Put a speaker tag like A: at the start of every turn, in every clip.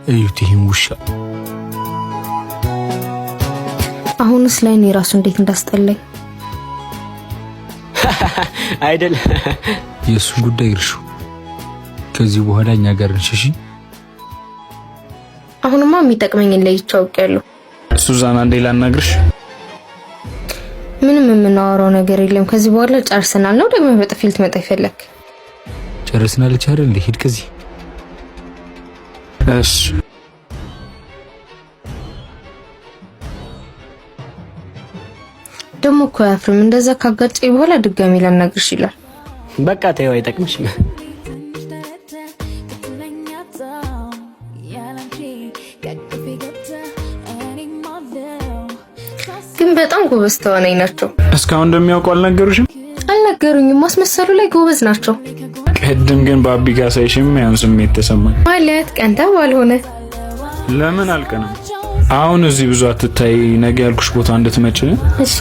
A: እዩት ይሄን ውሻ።
B: አሁንስ ላይ እኔ ራሱ እንዴት እንዳስጠላኝ
A: አይደል? የእሱን ጉዳይ እርሹ። ከዚህ በኋላ እኛ ጋር እንሽሽ።
B: አሁንማ የሚጠቅመኝን ለይቼ አውቄያለሁ።
A: ሱዛና እንዴ ላናግርሽ?
B: ምንም የምናወራው ነገር የለም። ከዚህ በኋላ ጨርሰናል ነው ደግሞ በጥፊ ልትመጣ ይፈለክ?
A: ጨርሰናል አይደል እንዴ? ሂድ ከዚህ። እሺ
B: ደግሞ እኮ አያፍርም። እንደዛ ካጋጨኝ በኋላ ድጋሚ ላናግርሽ ይላል።
A: በቃ ተይው፣ አይጠቅምሽም።
B: ግን በጣም ጎበዝ ተዋናይ ናቸው።
A: እስካሁን እንደሚያውቁ አልነገሩሽም?
B: አልነገሩኝም። ማስመሰሉ ላይ ጎበዝ ናቸው።
A: ቅድም ግን ባቢ ጋር ሳይሽም ያን ስሜት ተሰማኝ።
B: ማለት ቀንታ ባልሆነ
A: ለምን አልቀናም? አሁን እዚህ ብዙ አትታይ፣ ነገ ያልኩሽ ቦታ እንድትመጪ።
B: እሺ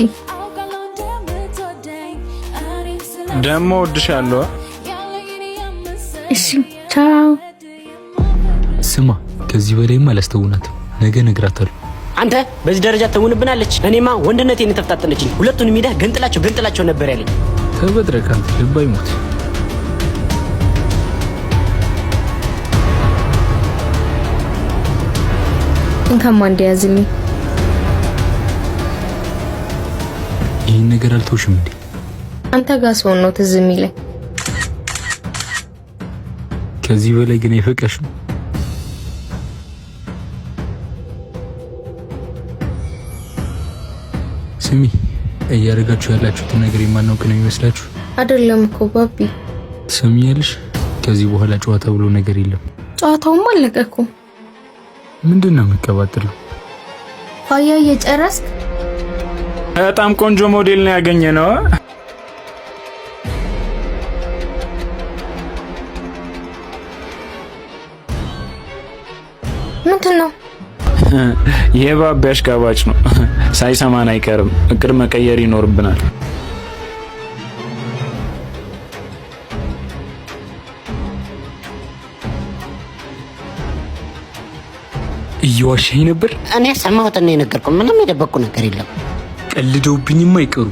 A: ደሞ ወድሻለሁ።
B: እሺ ቻው።
A: ስማ፣ ከዚህ በላይማ አላስተውናትም። ነገ እነግራታለሁ።
C: አንተ በዚህ ደረጃ ተውንብናለች። እኔማ ወንድነቴን ተፈታተነችኝ። ሁለቱንም ሄዳ ገንጥላቸው ነበር ያለኝ።
A: ተበድረካል፣ ልብ አይሞት።
B: እንከማ እንደያዝልኝ።
A: ይሄን ነገር አልተውሽም እንዴ?
B: አንተ ጋር ሰው ነው ትዝ የሚለኝ።
A: ከዚህ በላይ ግን አይፈቀሽም። ስሚ፣ እያደረጋችሁ ያላችሁት ነገር የማናውቅ ነው የሚመስላችሁ?
B: አይደለም እኮ ባቢ።
A: ትሰሚኛለሽ? ከዚህ በኋላ ጨዋታ ብሎ ነገር የለም።
B: ጨዋታውም አለቀ እኮ።
A: ምንድነው የምትቀባጥለው?
B: ፋያ እየጨረስክ?
A: በጣም ቆንጆ ሞዴል ነው ያገኘነው።
B: ምንድነው?
A: የባቢ አሽቃባጭ ነው። ሳይሰማን አይቀርም። እቅድ መቀየር ይኖርብናል።
C: እየዋሸኝ ነበር። እኔ ሰማሁትና የነገርኩህ ምንም የደበቅኩ ነገር የለም።
A: ቀልደውብኝም አይቀሩ።